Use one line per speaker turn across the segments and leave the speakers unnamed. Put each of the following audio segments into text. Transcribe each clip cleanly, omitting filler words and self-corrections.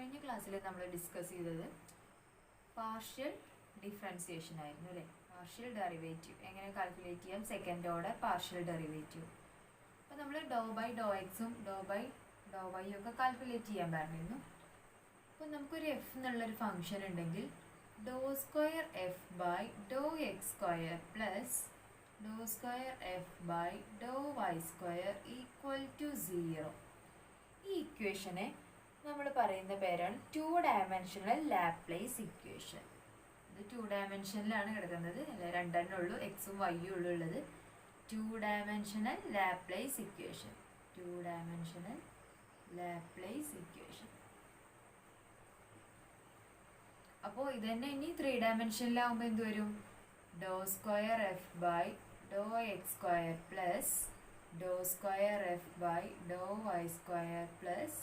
കഴിഞ്ഞ ക്ലാസ്സിൽ നമ്മൾ ഡിസ്കസ് ചെയ്തത് പാർഷ്യൽ ഡിഫറൻസിയേഷൻ ആയിരുന്നു അല്ലേ. പാർഷ്യൽ ഡെറിവേറ്റീവ് എങ്ങനെ കാൽക്കുലേറ്റ് ചെയ്യാം, സെക്കൻഡ് ഓർഡർ പാർഷ്യൽ ഡെറിവേറ്റീവ്. അപ്പോൾ നമ്മൾ ഡോ ബൈ ഡോ എക്സും ഡോ ബൈ ഡോ വൈയും ഒക്കെ കാൽക്കുലേറ്റ് ചെയ്യാൻ പറഞ്ഞിരുന്നു. അപ്പോൾ നമുക്കൊരു എഫ് എന്നുള്ളൊരു ഫംഗ്ഷൻ ഉണ്ടെങ്കിൽ doh square F by Dr X square plus doh square F by Dr Y square equal to 0. ഈ ഇക്വേഷനെ നമ്മൾ പറയുന്ന പേരാണ് 2 ഡയമെൻഷണൽ ലാപ്ലേസ് ഇക്വേഷൻ. ഇത് 2 ഡയമെൻഷനിലാണ് കിടക്കുന്നത്, അല്ല രണ്ടെണ്ണം ഉള്ളൂ, എക്സും വൈയും ഉള്ളത്. 2 dimensional Laplace equation, 2 dimensional Laplace equation. അപ്പോൾ ഇത് തന്നെ ഇനി 3 ഡയമെൻഷനിലാവുമ്പോൾ എന്ത് വരും? Doh square F by Dr X square plus doh square F by Dr Y square plus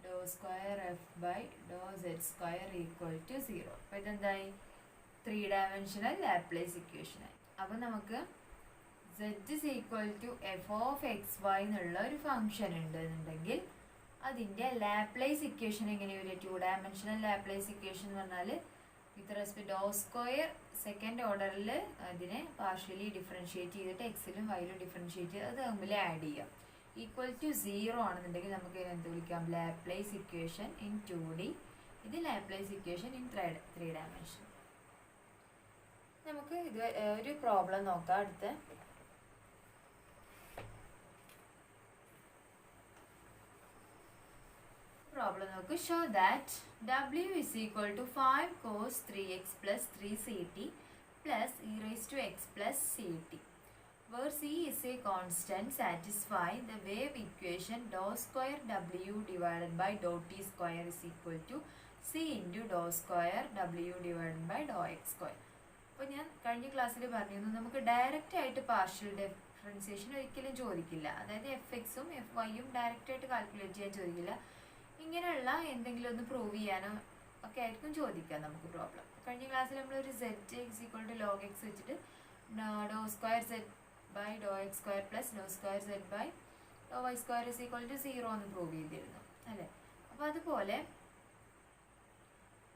doh square F by doh Z square equal to 0. അപ്പോൾ ഇതെന്തായി? 3 dimensional Laplace ഇക്വേഷനായി. അപ്പോൾ നമുക്ക് z is equal to f of x y എന്നുള്ള ഒരു function ഉണ്ടെന്നുണ്ടെങ്കിൽ അതിൻ്റെ Laplace equation എങ്ങനെ വരും? 2 dimensional Laplace equation എന്ന് പറഞ്ഞാൽ with respect doe square second ഓർഡറിൽ അതിനെ പാർഷ്യലി ഡിഫറൻഷിയേറ്റ് ചെയ്തിട്ട് എക്സിലും വൈയിലും ഡിഫറൻഷിയേറ്റ് ചെയ്ത് അത് തമ്മിൽ ആഡ് ചെയ്യാം. ഈക്വൽ ടു 0 ആണെന്നുണ്ടെങ്കിൽ നമുക്ക് എന്ത് വിളിക്കാം? Laplace equation in 2D. ഇത് ലാപ്ലേസ് ഇക്വേഷൻ ഇൻ 3 ഡയമെൻഷൻ. നമുക്ക് ഇത് ഒരു പ്രോബ്ലം നോക്കാം. അടുത്ത പ്രോബ്ലം നോക്ക്. Show that w is equal to 5 cos 3x plus 3ct plus e raised to x plus ct, where c is a constant satisfying the wave equation dou square w divided by dou t square is equal to c into dou square w divided by dou x square. അപ്പോൾ ഞാൻ കഴിഞ്ഞ ക്ലാസ്സിൽ പറഞ്ഞിരുന്നു നമുക്ക് direct ആയിട്ട് partial differentiation ഒരിക്കലും ചോദിക്കില്ല. അതായത് എഫ് എക്സും എഫ് വൈയും ഡയറക്റ്റ് ആയിട്ട് കാൽക്കുലേറ്റ് ചെയ്യാൻ ചോദിക്കില്ല. ഇങ്ങനെയുള്ള എന്തെങ്കിലും ഒന്ന് പ്രൂവ് ചെയ്യാനോ ഒക്കെ ആയിരിക്കും ചോദിക്കുക നമുക്ക് പ്രോബ്ലം. കഴിഞ്ഞ ക്ലാസ്സിൽ നമ്മളൊരു Z X equal to log X വെച്ചിട്ട് doh square Z by Dr X square plus doh square Z by Dr Y square is equal to 0 എന്ന് പ്രൂവ് ചെയ്തിരുന്നു അല്ലേ. അപ്പോൾ അതുപോലെ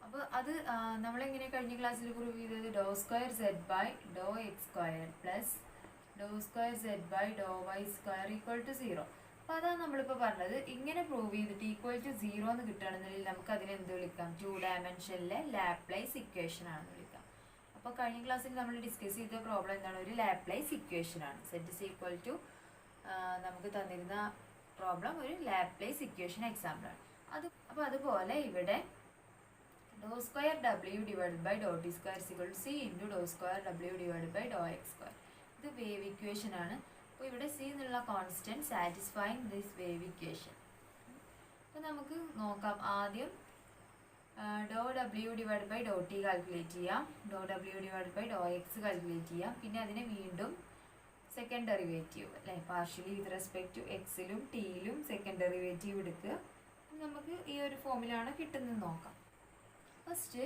അപ്പോൾ അത് നമ്മളെങ്ങനെ കഴിഞ്ഞ ക്ലാസ്സിൽ പ്രൂവ് ചെയ്തത്? Doh square Z by Dr X square plus doh square Z by Dr Y square equal to 0. അപ്പോൾ അതാണ് നമ്മളിപ്പോൾ പറഞ്ഞത്. ഇങ്ങനെ പ്രൂവ് ചെയ്തിട്ട് ഈക്വൽ ടു 0 എന്ന് കിട്ടുകയാണെന്നുണ്ടെങ്കിൽ നമുക്ക് അതിനെ എന്ത് വിളിക്കാം? 2 ഡയമെൻഷനിലെ ലാപ്ലേസ് ഇക്വേഷൻ ആണെന്ന് വിളിക്കാം. അപ്പോൾ കഴിഞ്ഞ ക്ലാസ്സിൽ നമ്മൾ ഡിസ്കസ് ചെയ്ത പ്രോബ്ലം എന്താണ്? ഒരു ലാപ്ലേസ് ഇക്വേഷൻ ആണ്. സെറ്റ് ഇസ് ഈക്വൽ ടു നമുക്ക് തന്നിരുന്ന പ്രോബ്ലം ഒരു ലാപ്ലേസ് ഇക്വേഷൻ എക്സാമ്പിൾ ആണ്. അപ്പോൾ അതുപോലെ ഇവിടെ doh square W divide by Dr T square equal C into doh square W divide by Dr X square. ഇത് വേവ് ഇക്വേഷൻ ആണ്. അപ്പോൾ ഇവിടെ സി എന്നുള്ള constant satisfying this wave equation. അപ്പോൾ നമുക്ക് നോക്കാം. ആദ്യം doh W divide by Dr T calculate ചെയ്യാം, doh W divide by Dr X calculate ചെയ്യാം. പിന്നെ അതിനെ വീണ്ടും സെക്കൻഡ് ഡെറിവേറ്റീവ് അല്ലേ, പാർഷ്യലി വിത്ത് റെസ്പെക്ട് ടു എക്സിലും ടിയിലും സെക്കൻഡ് ഡെറിവേറ്റീവ് എടുക്കുക. നമുക്ക് ഈ ഒരു ഫോമിലാണ് കിട്ടുന്നത് നോക്കാം. First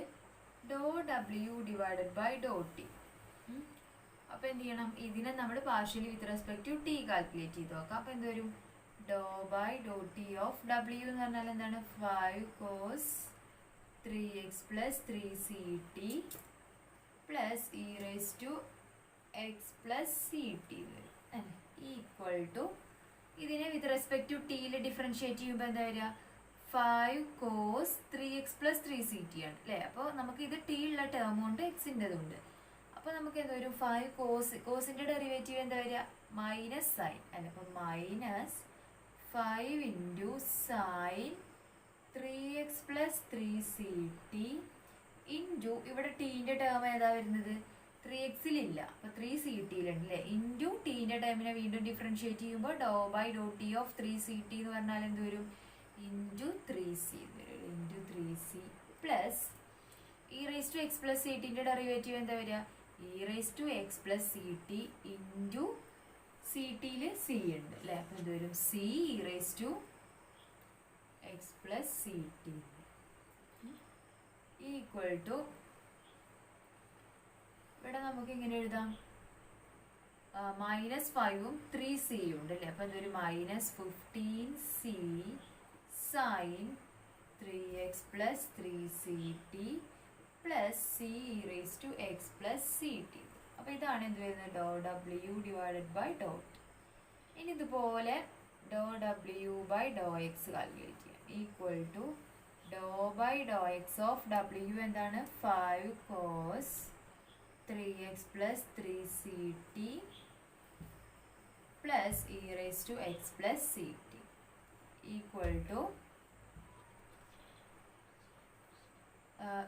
doh W divided by Dr T. അപ്പോൾ എന്ത് ചെയ്യണം? ഇതിനെ നമ്മൾ partially with respect to T calculate ചെയ്ത് നോക്കാം. അപ്പോൾ എന്ത് വരും? Doh by Dr T of W എന്ന് പറഞ്ഞാൽ എന്താണ്? 5 cos 3x plus 3ct plus E raise to X plus C T വരും അല്ലേ, ഈക്വൽ ടു ഇതിനെ വിത്ത് റെസ്പെക്ട് ടു ടിയിൽ ഡിഫറൻഷിയേറ്റ് ചെയ്യുമ്പോൾ എന്താ വരിക? 5 cos 3x plus 3ct ആണ് അല്ലേ. അപ്പോൾ നമുക്ക് ഇത് ടി ഉള്ള ടേം ഉണ്ട്, എക്സിൻ്റെതുണ്ട്. അപ്പോൾ നമുക്ക് എന്താ വരും? 5 കോസിൻ്റെ ഡെറിവേറ്റീവ് എന്താ വരിക? മൈനസ് സൈൻ അല്ല. അപ്പോൾ minus 5 into sine 3x plus 3ct into ഇവിടെ ടീൻ്റെ ടേം ഏതാ വരുന്നത്? 3xലില്ല, അപ്പോൾ 3ct-യിലുണ്ട് അല്ലേ. ഇൻറ്റു ടീൻ്റെ ടേമിനെ വീണ്ടും ഡിഫറൻഷിയേറ്റ് ചെയ്യുമ്പോൾ doh by Dr T of 3ct എന്ന് പറഞ്ഞാൽ എന്ത് വരും? ഇൻറ്റു 3c വരും, into 3c plus E raise to X plus C ടിൻ്റെ ഡെറിവേറ്റീവ് എന്താ വരിക? E raise to X plus C T into C ടിയിൽ സി ഉണ്ട് അല്ലേ. അപ്പോൾ എന്ത് വരും? C E raise to X plus C T equal to ഇവിടെ നമുക്ക് ഇങ്ങനെ എഴുതാം, -5ഉം 3c ഉണ്ട് അല്ലേ. അപ്പോൾ എന്തൊരു -15c sin 3x plus 3ct plus c e raised to x plus ct. അപ്പോൾ ഇതാണ് എന്ത് വരുന്നത് doh W divided by dot. ഇനി ഇതുപോലെ doh W by Dr X calculate ചെയ്യാം. Equal to doh by Dr X of W എന്താണ് 5 cos 3x plus 3ct plus e raised to x plus ct equal to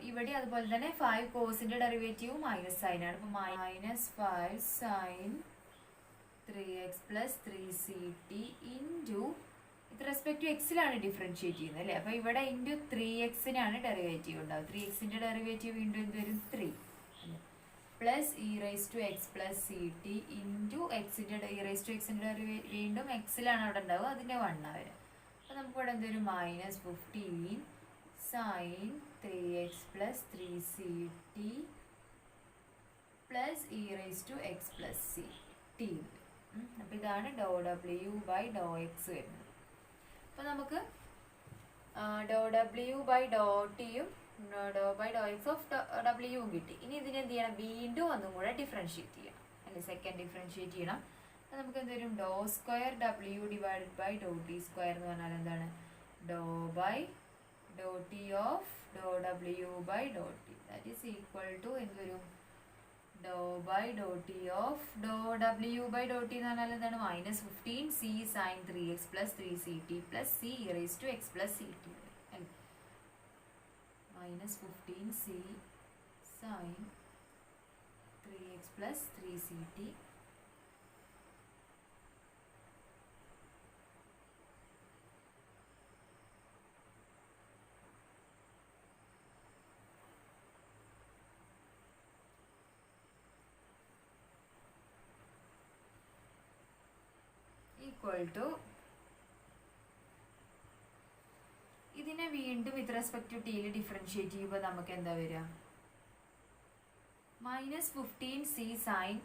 ഇവിടെ അതുപോലെ തന്നെ 5 കോസിന്റെ derivative minus sign ആണ്. അപ്പോൾ -5 sin 3x plus 3ct into ഇത് respect to എക്സിലാണ് differentiate ചെയ്യുന്നത് അല്ലേ. അപ്പോൾ ഇവിടെ ഇൻറ്റു 3xനാണ് ഡെറിവേറ്റീവ് ഉണ്ടാവും. 3xന്റെ ഡെറിവേറ്റീവ് വീണ്ടും എന്ത് വരും 3 plus E rice to X plus C T into എക്സിൻ്റെ ഇ റൈസ് ടു എക്സിൻ്റെ വീണ്ടും എക്സിലാണ് അവിടെ ഉണ്ടാവുക, അതിൻ്റെ 1 വരെ. അപ്പോൾ നമുക്കിവിടെ എന്തൊരു -15 sin 3x plus 3ct plus E rice to X plus C T. അപ്പോൾ ഇതാണ് doe W by Dr x വരുന്നത്. അപ്പോൾ നമുക്ക് ഡോ ഡബ്ല്യു ബൈ ഡോ ടിയും doe by Dr X of ഡബ്ല്യുവും കിട്ടി. ഇനി ഇതിന് എന്ത് ചെയ്യണം, വീണ്ടും ഒന്നും കൂടെ ഡിഫറൻഷിയേറ്റ് ചെയ്യണം അല്ലെ, സെക്കൻഡ് ഡിഫറൻഷിയേറ്റ് ചെയ്യണം. അപ്പോൾ നമുക്ക് എന്തുവരും doh square W divided by Dr T square എന്ന് പറഞ്ഞാൽ എന്താണ് doh by Dr T of doh W by Dr T that is equal to എന്തുവരും doh by Dr T of doh W by Dr T എന്ന് പറഞ്ഞാൽ എന്താണ് -15 c sin 3x plus 3ct plus c e raised to x plus ct -15 c sin 3x plus 3ct equal to ഇതിനെ വീണ്ടും with respect to ടിയിൽ differentiate ചെയ്യുമ്പോൾ നമുക്ക് എന്താ വരിക -15 c sin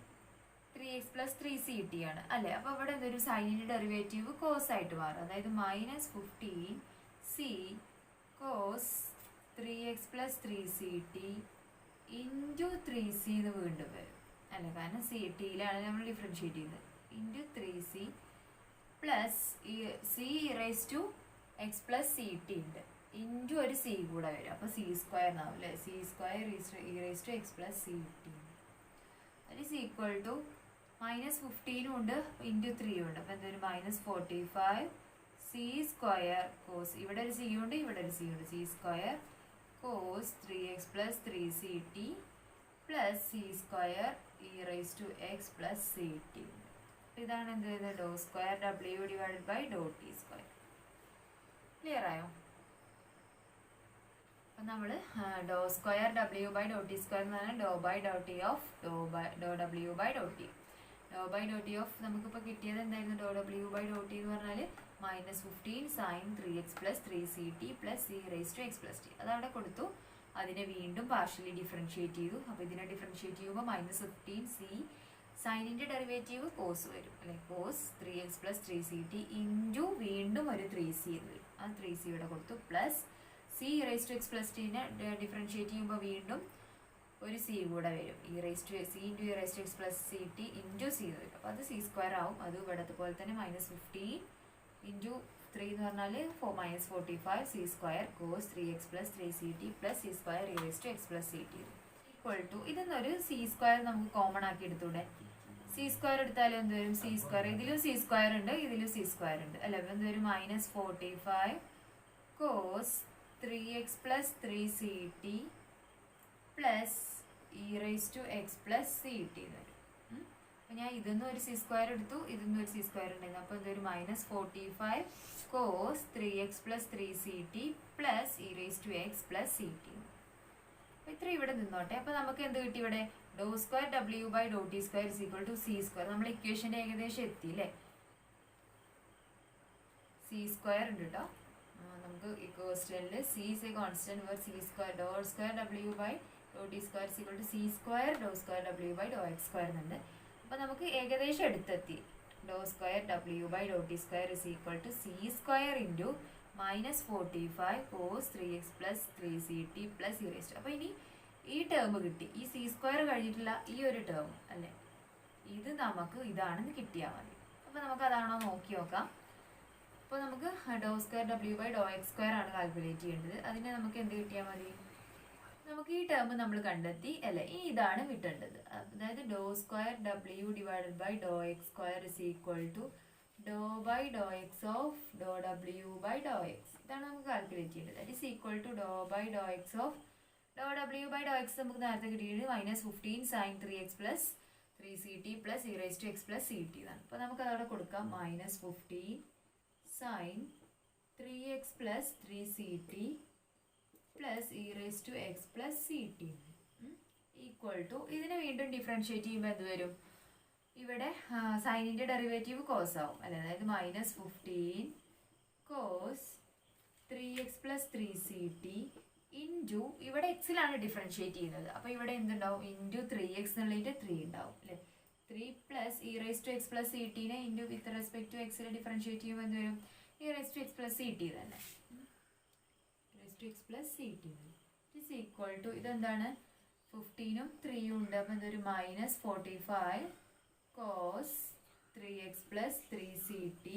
3x plus 3ct ആണ് അല്ലേ. അപ്പോൾ അവിടെ എന്തൊരു സൈനിൻ്റെ ഡെറിവേറ്റീവ് കോസ് ആയിട്ട് മാറും. അതായത് -15 c cos 3x plus 3ct into 3c എന്ന് വീണ്ടും വരും അല്ലേ, കാരണം സി ടിയിലാണ് നമ്മൾ ഡിഫറൻഷിയേറ്റ് ചെയ്യുന്നത്. Into 3c plus c raise to X plus C t ഉണ്ട് ഇൻറ്റു ഒരു സി കൂടെ വരും. അപ്പോൾ സി സ്ക്വയർ എന്നാവും അല്ലേ, c square E rice to X plus C t that is equal to -15 ഉണ്ട് ഇൻറ്റു 3 ഉണ്ട്. അപ്പോൾ എന്തൊരു -45 സി സ്ക്വയർ കോസ് ഇവിടെ ഒരു സി ഉണ്ട് ഇവിടെ ഒരു സി ഉണ്ട്, C square cos 3x plus 3ct plus C square E rice to X plus C T. ഇതാണ് എന്ത് ചെയ്യുന്നത് doh square W divided by Dr T square. Clear ആയോ? അപ്പം നമ്മൾ doh square W by Dr T square എന്ന് പറഞ്ഞാൽ doh by Dr T of doh W by Dr T. Doh by Dr T of നമുക്കിപ്പോൾ കിട്ടിയത് എന്തായിരുന്നു doh W by Dr T എന്ന് പറഞ്ഞാൽ -15 sin 3x plus 3ct plus c raised to x plus t അതവിടെ കൊടുത്തു. അതിനെ വീണ്ടും partially differentiate ചെയ്തു. അപ്പോൾ ഇതിനെ ഡിഫറൻഷിയേറ്റ് ചെയ്യുമ്പോൾ -15 c സൈനിൻ്റെ ഡെറിവേറ്റീവ് കോസ് വരും അല്ലെ, cos 3x plus 3ct into വീണ്ടും ഒരു 3c എന്ന് വരും. ആ 3c ഇവിടെ കൊടുത്തു plus c rise to X plus ടീനെ ഡിഫറൻഷിയേറ്റ് ചെയ്യുമ്പോൾ വീണ്ടും ഒരു സി കൂടെ വരും, E rice to C into E rice to X plus C T into C എന്ന് വരും. അപ്പോൾ അത് സി സ്ക്വയർ ആവും. അത് ഇവിടത്തെ പോലെ തന്നെ -15 ഇൻറ്റു 3 എന്ന് പറഞ്ഞാൽ -45 C square cos 3x plus 3ct plus C square E rice to X plus C T equal to ഇതെന്നൊരു സി സ്ക്വയർ നമുക്ക് കോമൺ ആക്കി എടുത്തൂടെ. സി സ്ക്വയർ എടുത്താലും എന്ത് വരും സി സ്ക്വയർ, ഇതിലും സി സ്ക്വയർ ഉണ്ട് ഇതിലും സി സ്ക്വയർ ഉണ്ട് അല്ല. അപ്പോൾ എന്ത് വരും -45 cos 3x plus 3ct plus E rice to X plus C t എന്ന് വരും. അപ്പോൾ ഞാൻ ഇതൊന്നും ഒരു സി സ്ക്വയർ എടുത്തു, ഇതൊന്നും ഒരു സി സ്ക്വയർ ഉണ്ടായിരുന്നു. അപ്പോൾ എന്തൊരു -45 cos 3x plus 3ct plus E rice to X plus C T. അപ്പോൾ ഇത്ര ഇവിടെ നിന്നോട്ടെ. അപ്പോൾ നമുക്ക് എന്ത് കിട്ടി ഇവിടെ doh square W by Dr T square is equal to C square. നമ്മൾ ഇക്വേഷൻ്റെ ഏകദേശം എത്തി അല്ലേ. സി സ്ക്വയർ ഉണ്ട് കേട്ടോ നമുക്ക് ഈ ക്വസ്റ്റ്യനിൽ. C is a constant where C square doh square W by Dr T square is equal to C square doh square W by Dr X square എന്നുണ്ട്. അപ്പോൾ നമുക്ക് ഏകദേശം എടുത്തെത്തി. Doh square W by Dr T square is equal to C square into -45 cos 3x plus 3ct plus e raised. അപ്പോൾ ഇനി ഈ term കിട്ടി, ഈ സി സ്ക്വയർ കഴിഞ്ഞിട്ടുള്ള ഈ ഒരു ടേം അല്ലേ, ഇത് നമുക്ക് ഇതാണെന്ന് കിട്ടിയാൽ മതി. അപ്പോൾ നമുക്ക് അതാണോ നോക്കി നോക്കാം. അപ്പോൾ നമുക്ക് doh square W by Dr X square ആണ് കാൽക്കുലേറ്റ് ചെയ്യേണ്ടത്. അതിന് നമുക്ക് എന്ത് കിട്ടിയാൽ മതി, നമുക്ക് ഈ ടേം നമ്മൾ കണ്ടെത്തി അല്ലേ, ഇനി ഇതാണ് കിട്ടേണ്ടത്. അതായത് doh square W divided by Dr X square is equal to doh by Dr X of doh W by Dr X. ഇതാണ് നമുക്ക് കാൽക്കുലേറ്റ് ചെയ്യേണ്ടത്. That is equal to doh by Dr X of doh W by Dr X നമുക്ക് നേരത്തെ കിട്ടിയിട്ട് -15 sin 3x plus 3ct plus e raised to x plus ct എന്നാണ്. അപ്പോൾ നമുക്ക് അതവിടെ കൊടുക്കാം. -15 sin 3x plus 3ct plus e raised to x plus ct equal to, ഇതിനെ വീണ്ടും ഡിഫറൻഷിയേറ്റ് ചെയ്യുമ്പോൾ എന്ത് വരും, ഇവിടെ സൈനിൻ്റെ ഡെറിവേറ്റീവ് കോസ് ആവും അല്ലേ, അതായത് -15 cos 3x plus 3ct into, ഇവിടെ എക്സിലാണ് ഡിഫറൻഷിയേറ്റ് ചെയ്യുന്നത്, അപ്പോൾ ഇവിടെ എന്തുണ്ടാവും, ഇൻറ്റു 3x എന്നുള്ളതിൻ്റെ 3 ഉണ്ടാവും അല്ലേ. 3 plus E rice to X plus C ടീനെ ഇൻറ്റു വിത്ത് റെസ്പെക്ട് ടു എക്സിൽ ഡിഫറൻഷിയേറ്റ് ചെയ്യുമ്പോൾ എന്ത് വരും, E rice to X plus C T തന്നെ, rise to X plus C T is equal to, ഇതെന്താണ് 15ഉം 3ഉം ഉണ്ട്, അപ്പോൾ എന്തൊരു -45 cos 3x plus 3ct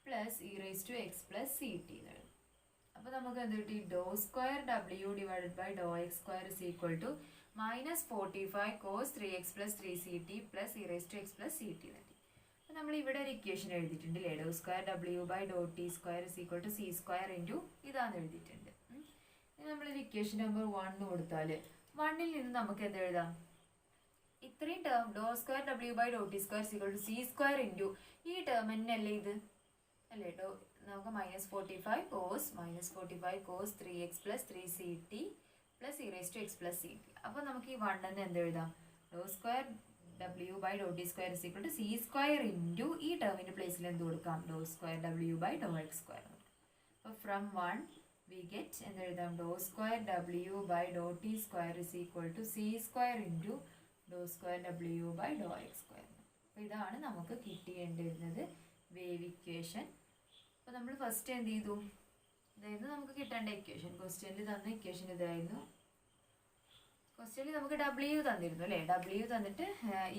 plus e raised to x plus ct എന്നുള്ളത്. അപ്പോൾ നമുക്ക് എന്ത് കിട്ടി, doh square W divided by Dr X square is equal to -45 cos 3x plus 3ct plus e raised to x plus ct കിട്ടി. അപ്പോൾ നമ്മൾ ഇവിടെ ഒരു ഇക്വേഷൻ എഴുതിയിട്ടുണ്ട് അല്ലേ, doh square W by Dr T square is equal to C square into ഇതാന്ന് എഴുതിയിട്ടുണ്ട്. ഇനി നമ്മളൊരു ഇക്വേഷൻ നമ്പർ 1 കൊടുത്താൽ 1ൽ നിന്ന് നമുക്ക് എന്ത് എഴുതാം, ഇത്രയും term doe square W by Dr T square is equal to C square into ഈ ടേം തന്നെയല്ലേ ഇത് അല്ലേ, ഡോ നമുക്ക് -45 cos 3x plus 3ct plus e raised to x plus ct. അപ്പോൾ നമുക്ക് ഈ 1 എന്ന് എന്ത് എഴുതാം, doh square W by Dr T square is equal to C square into ഈ ടേമിൻ്റെ പ്ലേസിൽ എന്ത് കൊടുക്കാം, doh square W by Dr X square. അപ്പോൾ ഫ്രം 1 വി ഗെറ്റ് എന്ത് എഴുതാം, doh square W by Dr T square is equal to C square into doh square W by Dr X square. അപ്പോൾ ഇതാണ് നമുക്ക് കിട്ടിയേണ്ടിരുന്നത് വേവ് ഇക്വേഷൻ. അപ്പോൾ നമ്മൾ first എന്ത് ചെയ്തു, ഇതായിരുന്നു നമുക്ക് കിട്ടേണ്ട ഇക്വേഷൻ. ക്വസ്റ്റ്യനിൽ തന്ന ഇക്വേഷൻ ഇതായിരുന്നു. ക്വസ്റ്റ്യനിൽ നമുക്ക് ഡബ്ല്യു തന്നിരുന്നു അല്ലേ, ഡബ്ല്യു തന്നിട്ട്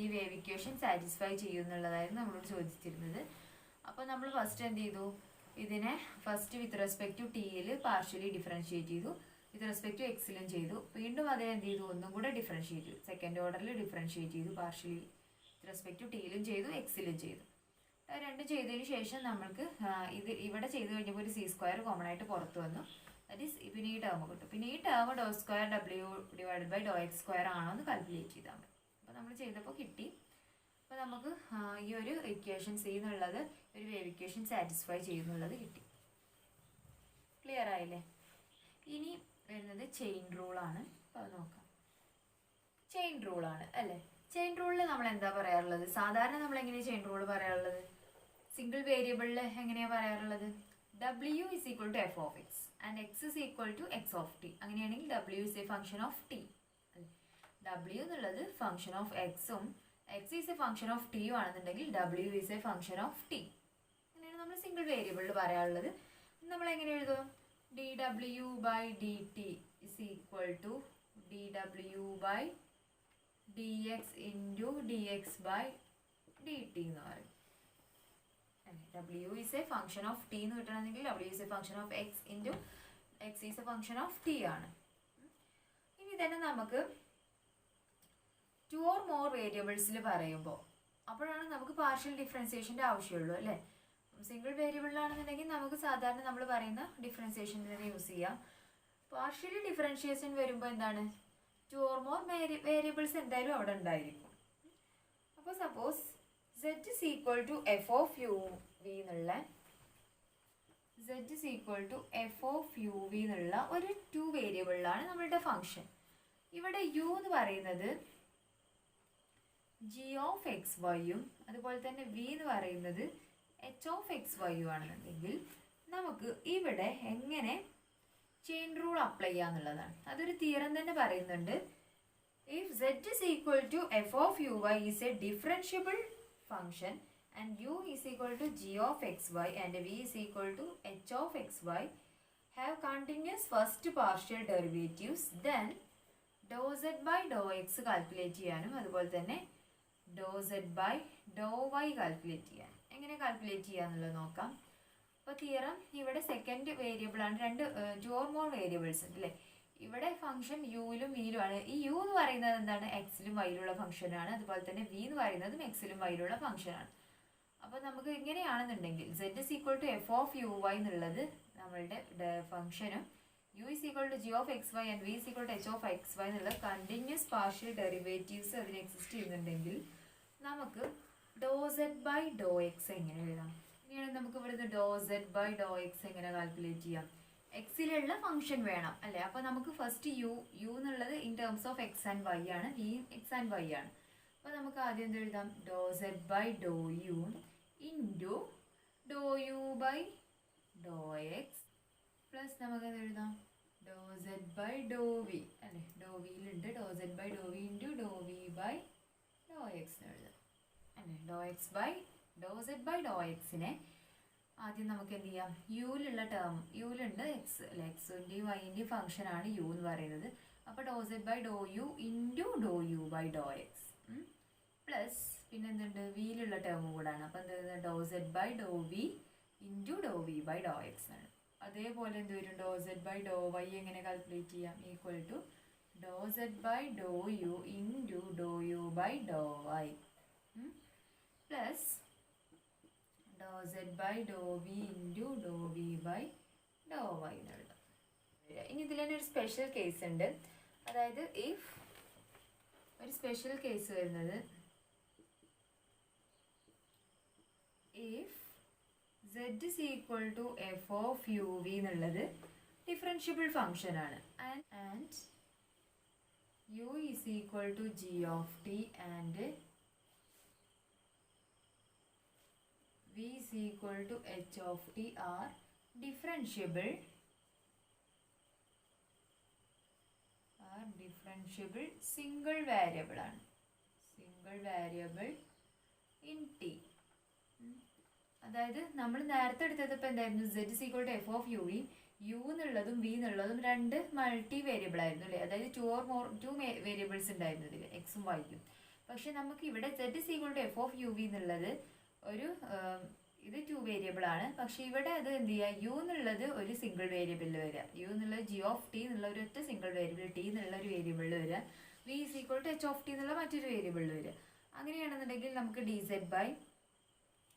ഈ വേവ് ഇക്വേഷൻ സാറ്റിസ്ഫൈ ചെയ്യുന്നുള്ളതായിരുന്നു നമ്മളോട് ചോദിച്ചിരുന്നത്. അപ്പോൾ നമ്മൾ ഫസ്റ്റ് എന്ത് ചെയ്തു, ഇതിനെ ഫസ്റ്റ് വിത്ത് റെസ്പെക്ട് ടു ടിയിൽ പാർഷ്യലി ഡിഫറൻഷിയേറ്റ് ചെയ്തു, വിത്ത് റെസ്പെക്ട് ടു എക്സിലും ചെയ്തു, വീണ്ടും അതേ എന്ത് ചെയ്തു, ഒന്നും കൂടെ ഡിഫറൻഷിയേറ്റ് ചെയ്തു, സെക്കൻഡ് ഓർഡറിൽ ഡിഫറൻഷിയേറ്റ് ചെയ്തു, പാർഷ്യലി വിത്ത് റെസ്പെക്ട് ടു ടിയിലും ചെയ്തു എക്സിലും ചെയ്തു. രണ്ടും ചെയ്തതിന് ശേഷം നമ്മൾക്ക് ഇത് ഇവിടെ ചെയ്ത് കഴിഞ്ഞപ്പോൾ ഒരു സി സ്ക്വയർ കോമൺ ആയിട്ട് പുറത്ത് വന്നു. ദാറ്റ് ഈസ് പിന്നെ ഈ ടേം കിട്ടും. പിന്നെ ഈ term doe square W divided by Dr X square ആണോ എന്ന് കാൽക്കുലേറ്റ് ചെയ്താൽ മതി. അപ്പോൾ നമ്മൾ ചെയ്തപ്പോൾ കിട്ടി. അപ്പോൾ നമുക്ക് ഈ ഒരു ഇക്വേഷൻ സി എന്നുള്ളത് ഒരു വേവ് ഇക്വേഷൻ സാറ്റിസ്ഫൈ ചെയ്യുന്നുള്ളത് കിട്ടി. ക്ലിയർ ആയില്ലേ? ഇനി വരുന്നത് ചെയിൻ റൂളാണ്. അപ്പോൾ അത് നോക്കാം. ചെയിൻ റൂളാണ് അല്ലേ. ചെയിൻ റൂളിൽ നമ്മൾ എന്താ പറയാറുള്ളത്, സാധാരണ നമ്മൾ എങ്ങനെയാണ് ചെയിൻ റൂൾ പറയാറുള്ളത്, സിംഗിൾ വേരിയബിളിൽ എങ്ങനെയാണ് പറയാറുള്ളത്, w is equal to f of x and x is equal to x of t. അങ്ങനെയാണെങ്കിൽ w is a function of t. w എന്നുള്ളത് ഫംഗ്ഷൻ ഓഫ് എക്സും x is a function of t ആണെന്നുണ്ടെങ്കിൽ w is a function of t. അങ്ങനെയാണ് നമ്മൾ single വേരിയബിളിൽ പറയാറുള്ളത്. നമ്മൾ എങ്ങനെ എഴുതും, dw by dt is equal to dw by dx into dx by dt എന്ന് പറയും. w is a function of t എന്ന് കിട്ടണമെങ്കിൽ w is a function of x into x is a function of t ആണ്. ഇനി തന്നെ നമുക്ക് 2 or more വേരിയബിൾസിൽ പറയുമ്പോൾ അപ്പോഴാണ് നമുക്ക് പാർഷ്യൽ ഡിഫറൻസിയേഷൻ്റെ ആവശ്യമുള്ളൂ അല്ലേ. സിംഗിൾ വേരിയബിളിലാണെന്നുണ്ടെങ്കിൽ നമുക്ക് സാധാരണ നമ്മൾ പറയുന്ന ഡിഫറൻസിയേഷൻ തന്നെ യൂസ് ചെയ്യാം. പാർഷ്യലി ഡിഫറൻഷിയേഷൻ വരുമ്പോൾ എന്താണ്, 2 or more വേരിയബിൾസ് എന്തായാലും അവിടെ ഉണ്ടായിരിക്കും. അപ്പോൾ suppose z is equal to f of u v എന്നുള്ള z is equal to f of u v എന്നുള്ള ഒരു 2 വേരിയബിളിലാണ് നമ്മളുടെ ഫംഗ്ഷൻ. ഇവിടെ u എന്ന് പറയുന്നത് g of x y അതുപോലെ തന്നെ v എന്ന് പറയുന്നത് h of x y ആണെന്നുണ്ടെങ്കിൽ നമുക്ക് ഇവിടെ എങ്ങനെ ചെയിൻ റൂൾ അപ്ലൈ ചെയ്യാന്നുള്ളതാണ്. അതൊരു തിയറം തന്നെ പറയുന്നുണ്ട്. if z is equal to f of u y is a differentiable function and u is equal to g of xy and v is equal to h of xy have continuous first partial derivatives, then dou z by dou x calculate ചെയ്യാനും അതുപോലെ തന്നെ dou z by dou y calculate ചെയ്യാനും. എങ്ങനെ calculate ചെയ്യാന്നുള്ളത് നോക്കാം. അപ്പോൾ theorem ഇവിടെ second variable ആണ്, രണ്ട് ടു ഓർ മോർ വേരിയബിൾസ് ഉണ്ട് അല്ലേ. ഇവിടെ ഫംഗ്ഷൻ യുയിലും വിയിലുമാണ്. ഈ യു എന്ന് പറയുന്നത് എന്താണ്, എക്സിലും വൈയിലുള്ള ഫംഗ്ഷനാണ്. അതുപോലെ തന്നെ വി എന്ന് പറയുന്നതും എക്സിലും വൈയിലുള്ള ഫംഗ്ഷനാണ്. അപ്പോൾ നമുക്ക് ഇങ്ങനെയാണെന്നുണ്ടെങ്കിൽ z is equal to f of uy എന്നുള്ളത് നമ്മളുടെ ഫംഗ്ഷനും u is equal to g of xy and v is equal to h of xy എന്നുള്ള കണ്ടിന്യൂസ് പാർഷ്യൽ ഡെറിവേറ്റീവ്സ് അതിന് എക്സിസ്റ്റ് ചെയ്യുന്നുണ്ടെങ്കിൽ നമുക്ക് doe z by Dr x എങ്ങനെ എഴുതാം. ഇങ്ങനെയാണെങ്കിൽ നമുക്ക് ഇവിടുന്ന് doe z by Dr x എങ്ങനെ കാൽക്കുലേറ്റ് ചെയ്യാം. എക്സിലുള്ള ഫംഗ്ഷൻ വേണം അല്ലേ. അപ്പോൾ നമുക്ക് ഫസ്റ്റ് യു എന്നുള്ളത് in terms of x and y ആണ്, വി എക്സ് ആൻഡ് വൈ ആണ്. അപ്പോൾ നമുക്ക് ആദ്യം എന്ത് എഴുതാം, doe z by Dr U into Dr U by Dr x plus നമുക്ക് എന്ത് എഴുതാം, doe z by Dr v അല്ലേ. ഡോ വിയിലുണ്ട് doe z by Dr V into Dr V by Dr X എന്ന് എഴുതാം അല്ലേ. ഡോ z ബൈ ഡോ എക്സിനെ ആദ്യം നമുക്ക് എന്ത് ചെയ്യാം, യുവിലുള്ള ടേം യുവിലുണ്ട് എക്സ് അല്ലെ, എക്സിൻ്റെയും വൈൻ്റെയും ഫംഗ്ഷനാണ് യു എന്ന് പറയുന്നത്. അപ്പോൾ doe z by Dr U into Dr U by Dr x plus പിന്നെ എന്തുണ്ട്, വിയിലുള്ള ടേമും കൂടാണ്. അപ്പോൾ എന്ത് doe z by Dr V into Dr V by Dr x ആണ്. അതേപോലെ എന്ത് വരും, doe z by Dr y എങ്ങനെ കാൽക്കുലേറ്റ് ചെയ്യാം, equal to doe z by Dr U into Dr U by Dr Y plus doe z by Dr V into Dr V by Dr Y എന്ന് എഴുതാം. ഇനി ഇതിൽ തന്നെ ഒരു special case ഉണ്ട്. അതായത് ഇഫ് ഒരു സ്പെഷ്യൽ കേസ് വരുന്നത് if z is equal to f of u v എന്നുള്ളത് ഡിഫറൻഷ്യബിൾ ഫംഗ്ഷൻ ആണ് and u is equal to g of t and v is equal to h of t are differentiable single variable ആണ്, single variable in t. അതായത് നമ്മൾ നേരത്തെ എടുത്തത് ഇപ്പോൾ എന്തായിരുന്നു, z is equal to f of u v, u എന്നുള്ളതും v എന്നുള്ളതും രണ്ട് മൾട്ടി വേരിയബിൾ ആയിരുന്നു അല്ലേ. അതായത് ടു വേരിയബിൾസ് ഉണ്ടായിരുന്നു ഇതിൽ എക്സും വൈയും. പക്ഷെ നമുക്ക് ഇവിടെ z is equal to f of u v എന്നുള്ളത് ഒരു ഇത് ടു വേരിയബിൾ ആണ്. പക്ഷെ ഇവിടെ അത് എന്ത് ചെയ്യുക, യു എന്നുള്ളത് ഒരു സിംഗിൾ വേരിയബിളിൽ വരിക, യു എന്നുള്ളത് ജി ഓഫ് ടി എന്നുള്ള ഒരു ഒറ്റ സിംഗിൾ വേരിയബിൾ, ടി എന്നുള്ള ഒരു വേരിയബിളിൽ വരിക, v is equal to h of t എന്നുള്ള മറ്റൊരു വേരിയബിളിൽ വരിക. അങ്ങനെയാണെന്നുണ്ടെങ്കിൽ നമുക്ക് D Z by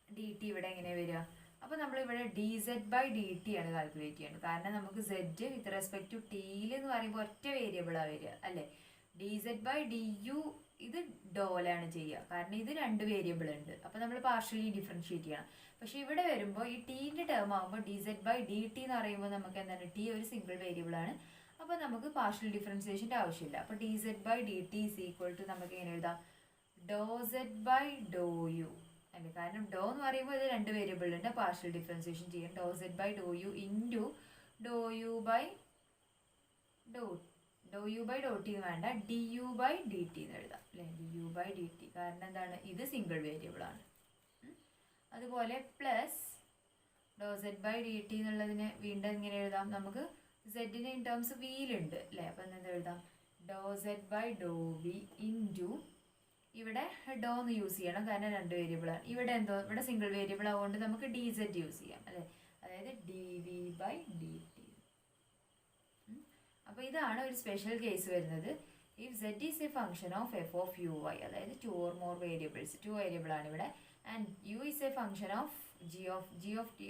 D t ഇവിടെ എങ്ങനെ വരിക. അപ്പോൾ നമ്മളിവിടെ d Z by D t ആണ് കാൽക്കുലേറ്റ് ചെയ്യേണ്ടത്. കാരണം നമുക്ക് സെഡ് വിത്ത് റെസ്പെക്ട് ടു ടിയിൽ എന്ന് പറയുമ്പോൾ ഒറ്റ വേരിയബിളാണ് വരിക അല്ലേ. D Z by d u ഇത് ഡോലാണ് ചെയ്യുക, കാരണം ഇത് രണ്ട് വേരിയബിൾ ഉണ്ട്. അപ്പോൾ നമ്മൾ പാർഷ്യലി ഡിഫറൻഷിയേറ്റ് ചെയ്യണം. പക്ഷേ ഇവിടെ വരുമ്പോൾ ഈ ടീൻ്റെ ടേം ആകുമ്പോൾ d Z by D T എന്ന് പറയുമ്പോൾ നമുക്ക് എന്താണ്, ടി ഒരു സിംഗിൾ വേരിയബിൾ ആണ്. അപ്പോൾ നമുക്ക് പാർഷ്യൽ ഡിഫറൻസിയേഷൻ്റെ ആവശ്യമില്ല. അപ്പോൾ d Z by D t is equal to നമുക്ക് എങ്ങനെ എഴുതാം, ഡോ സെഡ് ബൈ ഡോ യു അല്ലേ. കാരണം ഡോ എന്ന് പറയുമ്പോൾ ഇത് രണ്ട് വേരിയബിൾ ഉണ്ട്, പാർഷ്യൽ ഡിഫറൻസിയേഷൻ ചെയ്യാം. Doh Z by Dr U into Dr U by Dr U by Dr T എന്ന് വേണ്ട, D U by D T എന്ന് എഴുതാം അല്ലേ. D U by D T, കാരണം എന്താണ്, ഇത് സിംഗിൾ വേരിയബിൾ ആണ്. അതുപോലെ plus Dr Z by D T എന്നുള്ളതിന് വീണ്ടും ഇങ്ങനെ എഴുതാം, നമുക്ക് സെഡിന് ഇൻ ടേംസ് വിയിലുണ്ട് അല്ലേ. അപ്പം എന്താ എഴുതാം, ഡോ Z by Dr V into ഇവിടെ ഡോ എന്ന് യൂസ് ചെയ്യണം, കാരണം രണ്ട് വേരിയബിളാണ്. ഇവിടെ ഇവിടെ സിംഗിൾ വേരിയബിൾ ആവുകൊണ്ട് നമുക്ക് ഡി സെഡ് യൂസ് ചെയ്യാം അല്ലേ. അതായത് D V by D T. അപ്പോൾ ഇതാണ് ഒരു സ്പെഷ്യൽ കേസ് വരുന്നത്. If Z is a function of F of U Y, അതായത് two or more variables, two variable ആണ് ഇവിടെ, and U is a function of G of T,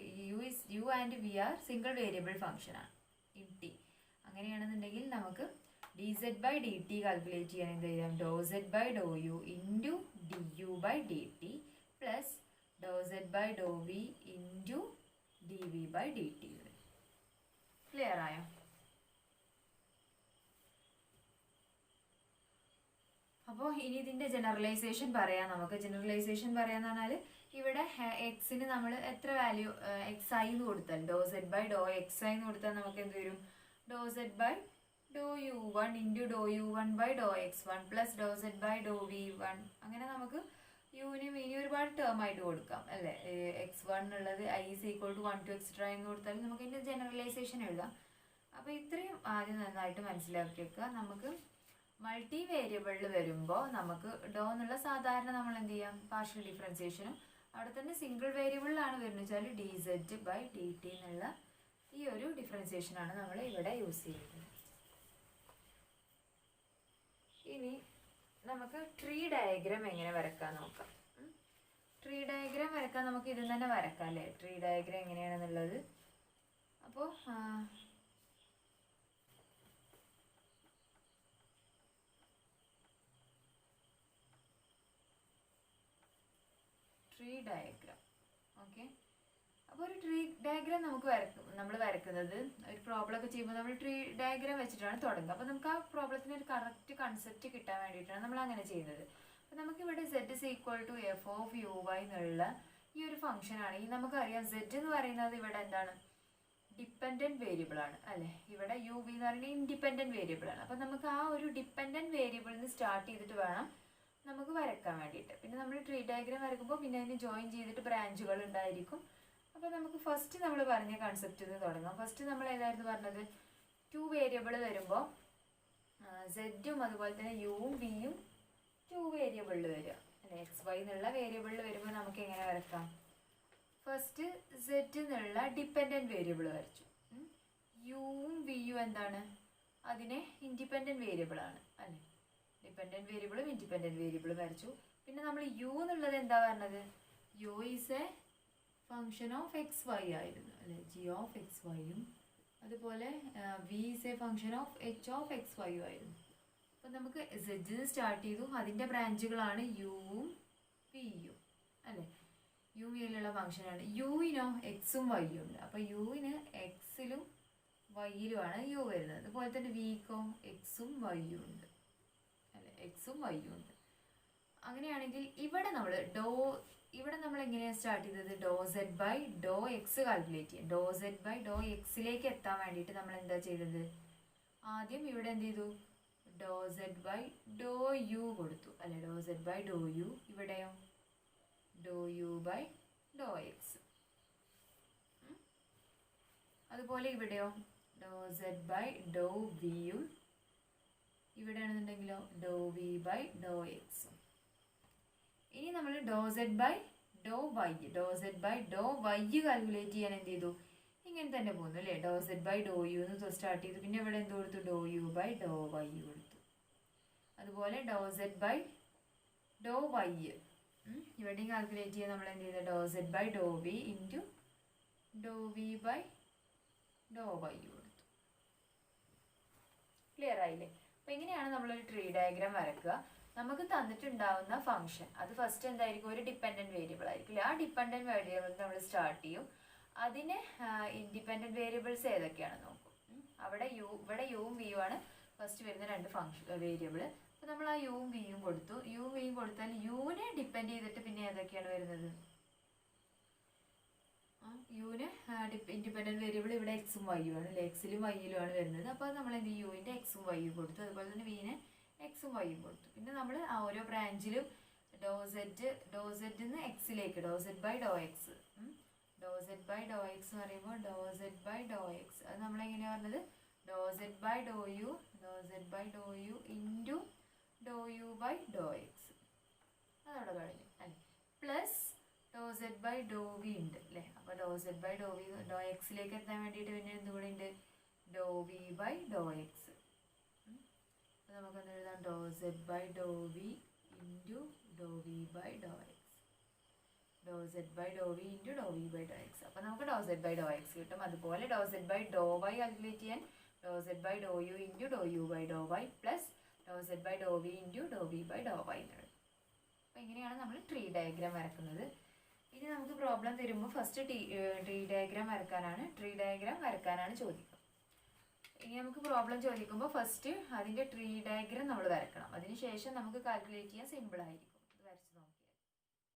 U and V are single variable function ആണ് in T. അങ്ങനെയാണെന്നുണ്ടെങ്കിൽ നമുക്ക് D Z by D T calculate ചെയ്യാൻ എന്ത് ചെയ്യാം, doh Z by Dr U into D U by D t plus Dr Z by Dr V into d V by D t. Clear ആയോ? അപ്പോൾ ഇനി ഇതിൻ്റെ generalisation പറയാം. നമുക്ക് generalisation പറയാന്ന് പറഞ്ഞാൽ ഇവിടെ എക്സിന് നമ്മൾ എത്ര വാല്യൂ എക്സ് ഐ എന്ന് കൊടുത്താൽ, doh Z by Dr X I എന്ന് കൊടുത്താൽ നമുക്ക് എന്ത് വരും, doh Z by Dr U one into Dr U one by Dr X one plus Dr Z by Dr V one. അങ്ങനെ നമുക്ക് യുവിനും ഇനി ഒരുപാട് ടേം ആയിട്ട് കൊടുക്കാം അല്ലേ. x1 ഉള്ളത് i is equal to 1 to extra എന്ന് കൊടുത്താൽ നമുക്ക് ഇതിൻ്റെ ജനറലൈസേഷൻ എഴുതാം. അപ്പോൾ ഇത്രയും ആദ്യം നന്നായിട്ട് മനസ്സിലാക്കി വെക്കുക. നമുക്ക് മൾട്ടി വേരിയബിളിൽ വരുമ്പോൾ നമുക്ക് ഡോ എന്നുള്ള സാധാരണ നമ്മൾ എന്ത് ചെയ്യാം, പാർഷ്യൽ ഡിഫറൻസിയേഷനും അവിടെ തന്നെ സിംഗിൾ വേരിയബിളിലാണ് വരുന്നത് വെച്ചാൽ dz/dt എന്നുള്ള ഈ ഒരു ഡിഫറൻസിയേഷനാണ് നമ്മൾ ഇവിടെ യൂസ് ചെയ്യുന്നത്. ഇനി നമുക്ക് ട്രീ ഡയഗ്രാം എങ്ങനെ വരക്കാൻ നോക്കാം. ട്രീ ഡയഗ്രാം വരക്കാൻ നമുക്ക് ഇതിൽ തന്നെ വരക്കാം അല്ലേ. ട്രീ ഡയഗ്രാം എങ്ങനെയാണെന്നുള്ളത് അപ്പോൾ ട്രീ ഡയഗ്രാം. ഓക്കെ, അപ്പോൾ ഒരു ട്രീ ഡയഗ്രാം നമുക്ക് നമ്മൾ വരക്കുന്നത് ഒരു പ്രോബ്ലം ഒക്കെ ചെയ്യുമ്പോൾ നമ്മൾ ട്രീ ഡയഗ്രാം വെച്ചിട്ടാണ് തുടങ്ങുക. അപ്പോൾ നമുക്ക് ആ പ്രോബ്ലത്തിന് ഒരു കറക്റ്റ് കൺസെപ്റ്റ് കിട്ടാൻ വേണ്ടിയിട്ടാണ് നമ്മൾ അങ്ങനെ ചെയ്യുന്നത്. അപ്പോൾ നമുക്കിവിടെ z is equal to f of uy എന്നുള്ള ഈ ഒരു ഫംഗ്ഷൻ ആണെങ്കിൽ നമുക്കറിയാം z എന്ന് പറയുന്നത് ഇവിടെ എന്താണ്, ഡിപ്പെൻഡൻറ്റ് വേരിയബിൾ ആണ് അല്ലേ. ഇവിടെ u v എന്ന് പറയുന്നത് ഇൻഡിപെൻഡൻറ്റ് വേരിയബിൾ ആണ്. അപ്പോൾ നമുക്ക് ആ ഒരു ഡിപ്പെൻഡൻറ്റ് വേരിയബിളിൽ നിന്ന് സ്റ്റാർട്ട് ചെയ്തിട്ട് വേണം നമുക്ക് വരക്കാൻ വേണ്ടിയിട്ട്. പിന്നെ നമ്മൾ ട്രീ ഡയഗ്രാം വരക്കുമ്പോൾ പിന്നെ അതിന് ജോയിൻ ചെയ്തിട്ട് ബ്രാഞ്ചുകൾ ഉണ്ടായിരിക്കും. അപ്പോൾ നമുക്ക് ഫസ്റ്റ് നമ്മൾ പറഞ്ഞ കൺസെപ്റ്റ് നിന്ന് തുടങ്ങാം. ഫസ്റ്റ് നമ്മൾ ഏതായിരുന്നു പറഞ്ഞത്, 2 വേരിയബിൾ വരുമ്പോൾ സെഡും അതുപോലെ തന്നെ യുവും വിയും 2 വേരിയബിളിൽ വരിക അല്ലെ. xy എന്നുള്ള വേരിയബിളിൽ വരുമ്പോൾ നമുക്ക് എങ്ങനെ വരക്കാം, ഫസ്റ്റ് z എന്നുള്ള ഡിപ്പെൻഡൻറ്റ് വേരിയബിൾ വരച്ചു. യുവും വിയും എന്താണ്, അതിനെ ഇൻഡിപെൻഡൻറ്റ് വേരിയബിൾ ആണ് അല്ലേ. ഡിപ്പെൻഡൻറ്റ് വേരിയബിളും ഇൻഡിപെൻഡൻറ്റ് വേരിയബിളും വരച്ചു. പിന്നെ നമ്മൾ യു എന്നുള്ളത് എന്താ പറഞ്ഞത്, U is a function of X Y ആയിരുന്നു അല്ലെ, ജി ഓഫ് എക്സ് വൈയും അതുപോലെ V is a function of H of X വൈയും ആയിരുന്നു. അപ്പം നമുക്ക് സെഡ് സ്റ്റാർട്ട് ചെയ്തു, അതിൻ്റെ ബ്രാഞ്ചുകളാണ് യുവും വിയും അല്ലേ. യു വിയിലുള്ള ഫംഗ്ഷനാണ്. യുവിനോ എക്സും വൈയും ഉണ്ട്. അപ്പോൾ യുവിന് എക്സിലും വൈയിലുമാണ് യു വരുന്നത്. അതുപോലെ തന്നെ വിക്കോ എക്സും വൈയും ഉണ്ട് അല്ലെ, എക്സും വൈയും ഉണ്ട്. അങ്ങനെയാണെങ്കിൽ ഇവിടെ നമ്മൾ എങ്ങനെയാണ് സ്റ്റാർട്ട് ചെയ്തത്, doh Z by Dr X calculate ചെയ്യും. ഡോ സെഡ് ബൈ ഡോ എക്സിലേക്ക് എത്താൻ വേണ്ടിയിട്ട് നമ്മൾ എന്താ ചെയ്തത്, ആദ്യം ഇവിടെ എന്ത് ചെയ്തു, doh Z by Dr U കൊടുത്തു അല്ലെ. ഡോ സെഡ് ബൈ ഡോ യു. ഇവിടെയോ ഡോ യു ബൈ ഡോ എക്സ്. അതുപോലെ ഇവിടെയോ ഡോ സെഡ് ബൈ ഡോ വിയും, ഇവിടെ ആണെന്നുണ്ടെങ്കിലോ ഡോ വി ബൈ ഡോ എക്സും. ഇനി നമ്മൾ doh Z by Dr Y calculate ചെയ്യാൻ എന്ത് ചെയ്തു, ഇങ്ങനെ തന്നെ പോകുന്നു അല്ലേ. Doh Z by Dr U എന്ന് സ്റ്റാർട്ട് ചെയ്തു. പിന്നെ ഇവിടെ എന്ത് കൊടുത്തു, doh U by Dr Y കൊടുത്തു. അതുപോലെ doh Z by Dr Y ഇവിടെയും കാൽക്കുലേറ്റ് ചെയ്യാൻ നമ്മൾ എന്ത് ചെയ്തു, doh Z by Dr V into Dr V by Dr Y കൊടുത്തു. ക്ലിയർ ആയില്ലേ. അപ്പോൾ ഇങ്ങനെയാണ് നമ്മളൊരു ട്രീ ഡയഗ്രാം വരക്കുക. നമുക്ക് തന്നിട്ടുണ്ടാവുന്ന ഫംഗ്ഷൻ അത് ഫസ്റ്റ് എന്തായിരിക്കും, ഒരു ഡിപ്പെൻഡൻറ്റ് വേരിയബിൾ ആയിരിക്കും. ആ ഡിപ്പെൻഡൻറ്റ് വേരിയബിൾ നമ്മൾ സ്റ്റാർട്ട് ചെയ്യും. അതിന് ഇൻഡിപെൻഡൻറ്റ് വേരിയബിൾസ് ഏതൊക്കെയാണ് നോക്കും. ഇവിടെ യുവും വിയും ആണ് ഫസ്റ്റ് വരുന്ന 2 വേരിയബിൾ. അപ്പോൾ നമ്മൾ ആ യുവും വിയും കൊടുത്തു. യുവും വിയും കൊടുത്താൽ യുവിനെ ഡിപ്പെൻഡ് ചെയ്തിട്ട് പിന്നെ ഏതൊക്കെയാണ് വരുന്നത്, യുവിന് ഇൻഡിപെൻഡൻറ്റ് വേരിയബിൾ ഇവിടെ എക്സും വൈയും ആണ് അല്ലെ, എക്സിലും വൈയിലും ആണ് വരുന്നത്. അപ്പോൾ നമ്മൾ എന്ത് ചെയ്യും, യുവിൻ്റെ എക്സും വൈയും കൊടുത്തു. അതുപോലെ തന്നെ വിനെ എക്സും വൈയും കൊടുത്തു. പിന്നെ നമ്മൾ ആ ഓരോ ബ്രാഞ്ചിലും ഡോ സെഡ് നിന്ന് എക്സിലേക്ക് doh Z by Dr X. Doh Z by Dr X എന്ന് പറയുമ്പോൾ doh Z by Dr X അത് നമ്മളെങ്ങനെയാണ് പറഞ്ഞത്, doh Z by Dr U into Dr U by Dr X. അതവിടെ കഴിഞ്ഞു അല്ലേ. Plus Dr Z by Dr V ഉണ്ട് അല്ലേ. അപ്പോൾ doh Z by Dr V doh എക്സിലേക്ക് എത്താൻ വേണ്ടിയിട്ട് പിന്നെ എന്തുകൂടെ ഉണ്ട്, doh V by Dr X. അപ്പോൾ നമുക്കെന്ത് എഴുതാം, ഡോ Z by Dr V into Dr V by Dr X. Doh Z by Dr V into Dr V by Dr X. അപ്പോൾ നമുക്ക് doh Z by Dr X കിട്ടും. അതുപോലെ doh Z by Dr Y calculate ചെയ്യാൻ doh Z by Dr U into Dr U by Dr Y plus Dr Z by Dr V into Dr V by Dr Y എന്ന് എഴുതും. അപ്പോൾ ഇങ്ങനെയാണ് നമ്മൾ tree diagram വരക്കുന്നത്. ഇനി നമുക്ക് problem തരുമ്പോൾ ഫസ്റ്റ് ട്രീ ഡയഗ്രാം വരക്കാനാണ് ചോദിക്കുക. ഇനി നമുക്ക് പ്രോബ്ലം ചോദിക്കുമ്പോൾ ഫസ്റ്റ് അതിൻ്റെ ട്രീ ഡയഗ്രാം നമ്മൾ വരക്കണം. അതിനുശേഷം നമുക്ക് കാൽക്കുലേറ്റ് ചെയ്യാൻ സിമ്പിൾ ആയിരിക്കും.